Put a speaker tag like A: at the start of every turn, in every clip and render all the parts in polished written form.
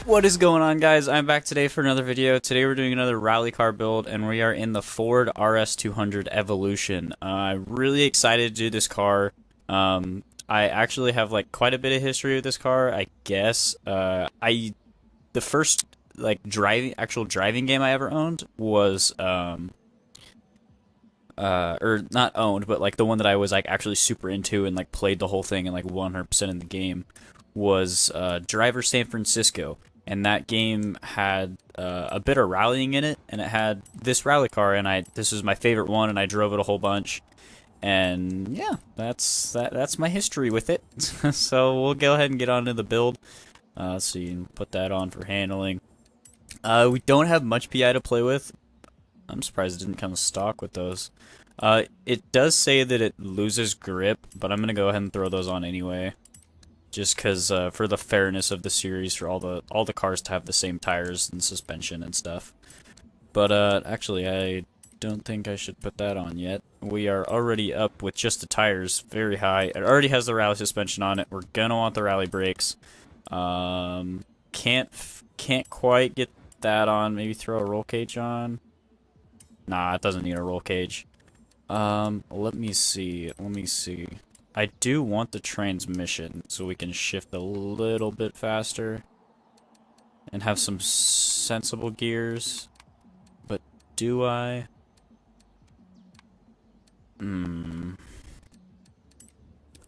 A: What is going on, guys? I'm back today for another video. Today we're doing another rally car build, and we are in the Ford RS200 Evolution. I'm really excited to do this car. I actually have like quite a bit of history with this car, I guess. The first like actual driving game I ever owned was or not owned, but like the one that I was like actually super into and like played the whole thing and like 100% in the game was Driver San Francisco. And that game had a bit of rallying in it, and it had this rally car, and this was my favorite one, and I drove it a whole bunch. And yeah, that's my history with it. So we'll go ahead and get on to the build. So you can put that on for handling. We don't have much PI to play with. I'm surprised it didn't come stock with those. It does say that it loses grip, but I'm gonna go ahead and throw those on anyway. Just because for the fairness of the series, for all the cars to have the same tires and suspension and stuff. But actually, I don't think I should put that on yet. We are already up with just the tires very high. It already has the rally suspension on it. We're gonna want the rally brakes. Can't quite get that on. Maybe throw a roll cage on. Nah, it doesn't need a roll cage. Let me see. I do want the transmission so we can shift a little bit faster and have some sensible gears. But do I?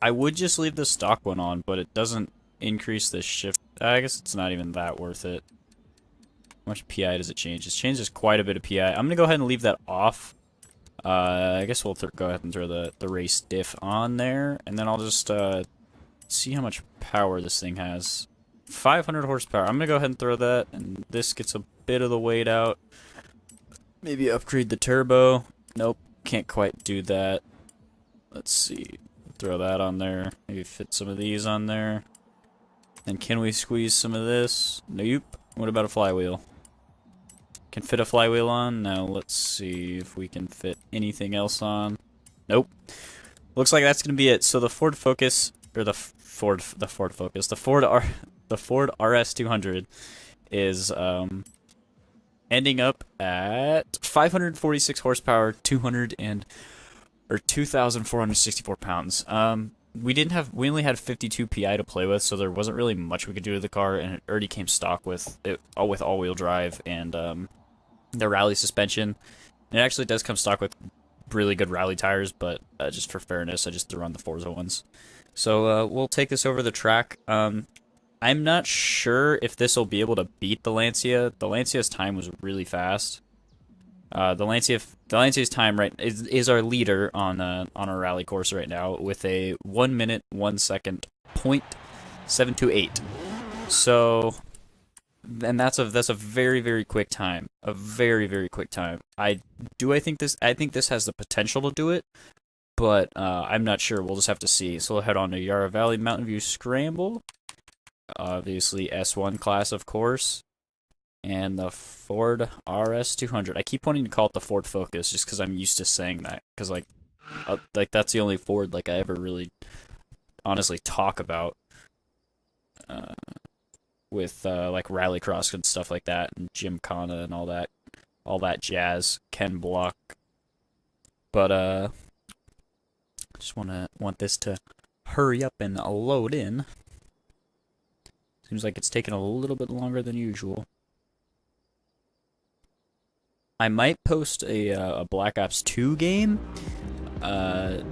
A: I would just leave the stock one on, but it doesn't increase the shift. I guess it's not even that worth it. How much PI does it change? It changes quite a bit of PI. I'm gonna go ahead and leave that off. I guess we'll go ahead and throw the race diff on there, and then I'll just see how much power this thing has. 500 horsepower. I'm gonna go ahead and throw that, and this gets a bit of the weight out. Maybe upgrade the turbo. Nope, can't quite do that. Let's see. Throw that on there. Maybe fit some of these on there. And can we squeeze some of this? Nope. What about a flywheel? Can fit a flywheel on? Now let's see if we can fit anything else on. Nope. Looks like that's gonna be it. So the Ford Focus, or the Ford RS200 is ending up at 546 horsepower, 2,464 pounds. We only had 52 PI to play with, so there wasn't really much we could do to the car, and it already came stock with all-wheel drive and the rally suspension. And it actually does come stock with really good rally tires, but just for fairness, I just threw on the Forza ones. So we'll take this over the track. I'm not sure if this will be able to beat the Lancia. The Lancia's time was really fast. The Lancia's time is our leader on our rally course right now with a 1 minute 1 second .728. So, and that's a very, very quick time. A very, very quick time. I think this has the potential to do it, but I'm not sure. We'll just have to see. So we'll head on to Yarra Valley Mountain View Scramble. Obviously S1 class, of course. And the Ford RS200. I keep wanting to call it the Ford Focus just because I'm used to saying that. Because like that's the only Ford like I ever really honestly talk about with like Rallycross and stuff like that, and Gymkhana and all that jazz. Ken Block. But just want this to hurry up and load in. Seems like it's taking a little bit longer than usual. I might post a Black Ops 2 game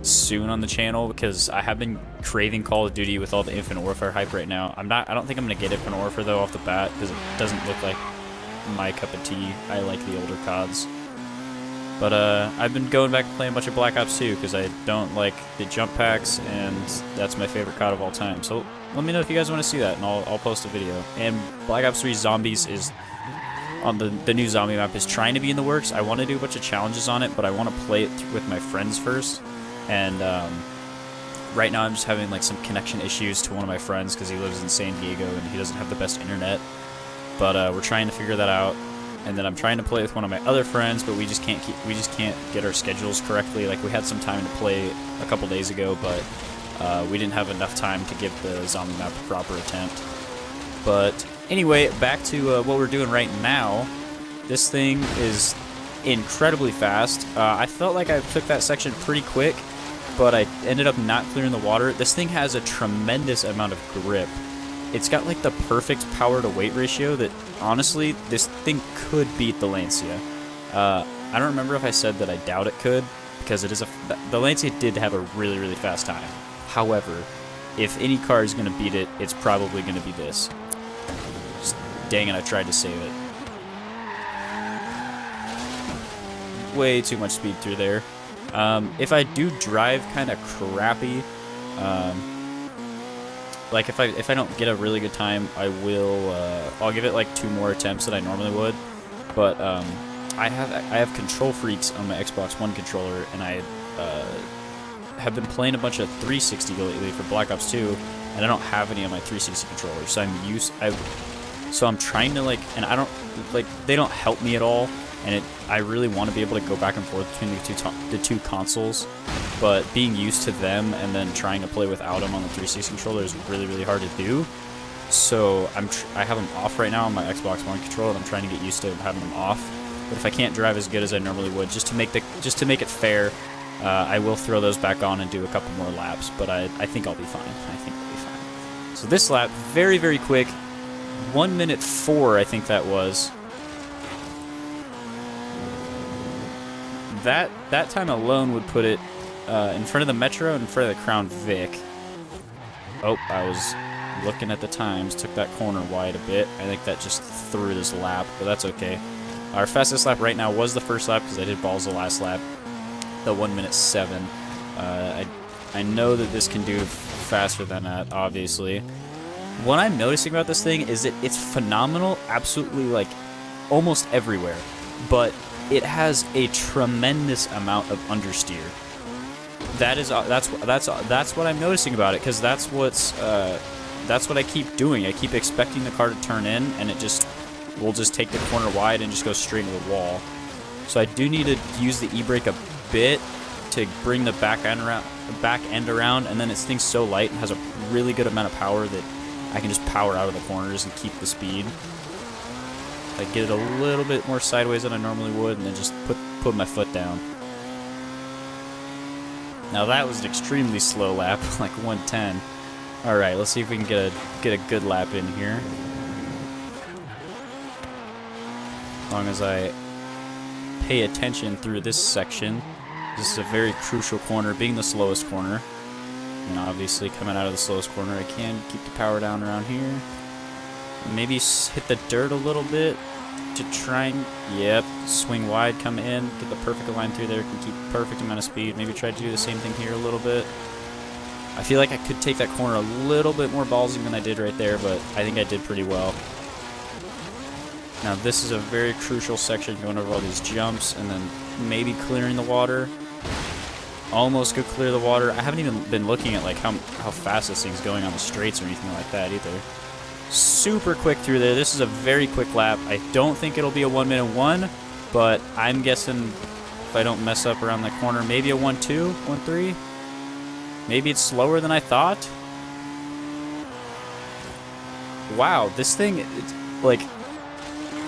A: soon on the channel because I have been craving Call of Duty with all the Infinite Warfare hype right now. I don't think I'm gonna get Infinite Warfare though off the bat because it doesn't look like my cup of tea. I like the older CODs. But I've been going back and playing a bunch of Black Ops 2 because I don't like the jump packs, and that's my favorite COD of all time. So let me know if you guys want to see that, and I'll post a video. And Black Ops 3 Zombies is on the new zombie map is trying to be in the works. I want to do a bunch of challenges on it, but I want to play it with my friends first. And right now I'm just having like some connection issues to one of my friends because he lives in San Diego and he doesn't have the best internet. But we're trying to figure that out. And then I'm trying to play with one of my other friends, but we just can't get our schedules correctly. Like we had some time to play a couple days ago, but we didn't have enough time to give the zombie map a proper attempt. But Anyway, back to what we're doing right now. This thing is incredibly fast. I felt like I took that section pretty quick, but I ended up not clearing the water. This thing has a tremendous amount of grip. It's got like the perfect power to weight ratio that, honestly, this thing could beat the Lancia. I don't remember if I said that I doubt it could, because it is the Lancia did have a really, really fast time. However, if any car is going to beat it, it's probably going to be this. Just, dang it, I tried to save it. Way too much speed through there. If I do drive kind of crappy, like if I don't get a really good time, I'll give it like 2 more attempts than I normally would. But I have control freaks on my Xbox One controller, and I have been playing a bunch of 360 lately for Black Ops 2, and I don't have any on my 360 controller, so I'm trying to they don't help me at all, and I really want to be able to go back and forth between the two consoles, but being used to them and then trying to play without them on the 360 controller is really, really hard to do. So I have them off right now on my Xbox One controller, and I'm trying to get used to having them off. But if I can't drive as good as I normally would, just to make it fair, I will throw those back on and do a couple more laps. But I think I'll be fine. I think I'll be fine. So this lap, very, very quick, 1:04, I think that was. That time alone would put it in front of the Metro and in front of the Crown Vic. Oh, I was looking at the times, took that corner wide a bit. I think that just threw this lap, but that's okay. Our fastest lap right now was the first lap because I did balls the last lap, the 1:07. I know that this can do faster than that, obviously. What I'm noticing about this thing is that it's phenomenal, absolutely like almost everywhere, but it has a tremendous amount of understeer. That's what I'm noticing about it, because that's what I keep doing. I keep expecting the car to turn in, and we'll just take the corner wide and just go straight into the wall. So I do need to use the e-brake a bit to bring the back end around, and then this thing's so light and has a really good amount of power that I can just power out of the corners and keep the speed. I get it a little bit more sideways than I normally would, and then just put my foot down. Now that was an extremely slow lap, like 1:10. All right, let's see if we can get a good lap in here. As long as I pay attention through this section. This is a very crucial corner, being the slowest corner. And obviously coming out of the slowest corner, I can keep the power down around here. Maybe hit the dirt a little bit to try and, yep, swing wide, come in, get the perfect line through there, can keep the perfect amount of speed. Maybe try to do the same thing here a little bit. I feel like I could take that corner a little bit more ballsy than I did right there, but I think I did pretty well. Now this is a very crucial section, going over all these jumps and then maybe clearing the water. Almost could clear the water. I haven't even been looking at like how fast this thing's going on the straights or anything like that either. Super quick through there. This is a very quick lap. I don't think it'll be a 1:01, but I'm guessing if I don't mess up around the corner, maybe a 1:2, 1:3. Maybe it's slower than I thought. Wow, this thing, it's like,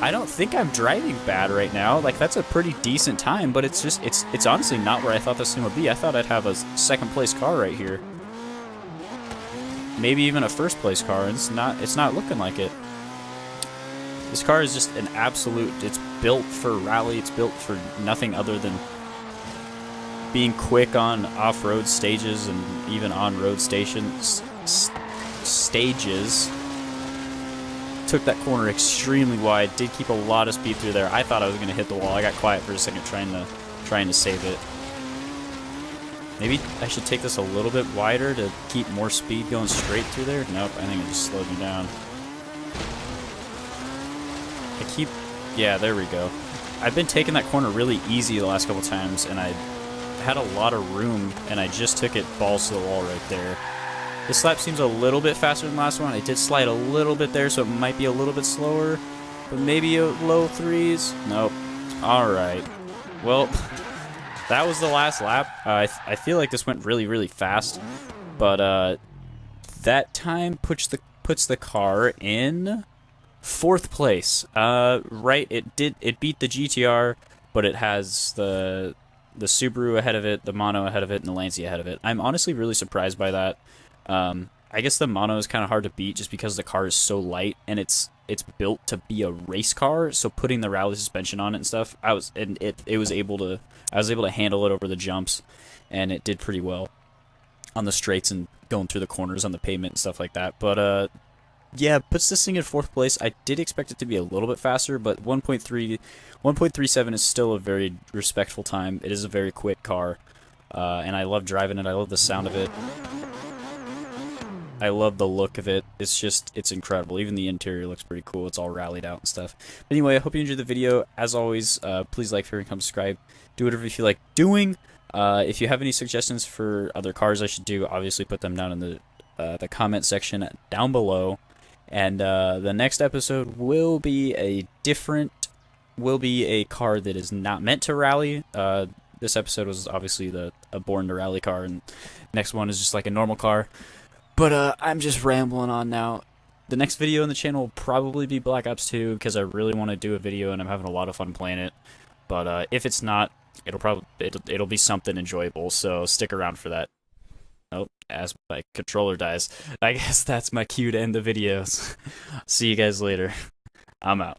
A: I don't think I'm driving bad right now. Like, that's a pretty decent time, but it's just, it's honestly not where I thought this thing would be. I thought I'd have a second place car right here. Maybe even a first place car, and it's not looking like it. This car is just an absolute, it's built for rally, it's built for nothing other than being quick on off-road stages and even on-road stages. Took that corner extremely wide, did keep a lot of speed through there. I thought I was going to hit the wall. I got quiet for a second trying to save it. Maybe I should take this a little bit wider to keep more speed going straight through there. Nope, I think it just slowed me down. Yeah, there we go. I've been taking that corner really easy the last couple times, and I had a lot of room, and I just took it balls to the wall right there. This lap seems a little bit faster than the last one. I did slide a little bit there, so it might be a little bit slower, but maybe a low threes. Nope. All right. Well, that was the last lap. I feel like this went really, really fast, but that time puts the car in Fourth place. Right. It beat the GTR, but it has the Subaru ahead of it, the Mono ahead of it, and the Lancia ahead of it. I'm honestly really surprised by that. I guess the Mono is kind of hard to beat just because the car is so light and it's built to be a race car. So putting the rally suspension on it and stuff, I was able to handle it over the jumps, and it did pretty well on the straights and going through the corners on the pavement and stuff like that. But yeah, puts this thing in fourth place. I did expect it to be a little bit faster, but 1.37 is still a very respectful time. It is a very quick car, and I love driving it. I love the sound of it. I love the look of it. It's incredible. Even the interior looks pretty cool. It's all rallied out and stuff. But anyway, I hope you enjoyed the video. As always, please like, favorite, and come subscribe. Do whatever you feel like doing. If you have any suggestions for other cars I should do, obviously put them down in the comment section down below. And the next episode will be a car that is not meant to rally. This episode was obviously a born to rally car, and next one is just like a normal car. But I'm just rambling on now. The next video on the channel will probably be Black Ops 2 because I really want to do a video and I'm having a lot of fun playing it. But if it's not, it'll be something enjoyable. So stick around for that. Oh, as my controller dies, I guess that's my cue to end the videos. See you guys later. I'm out.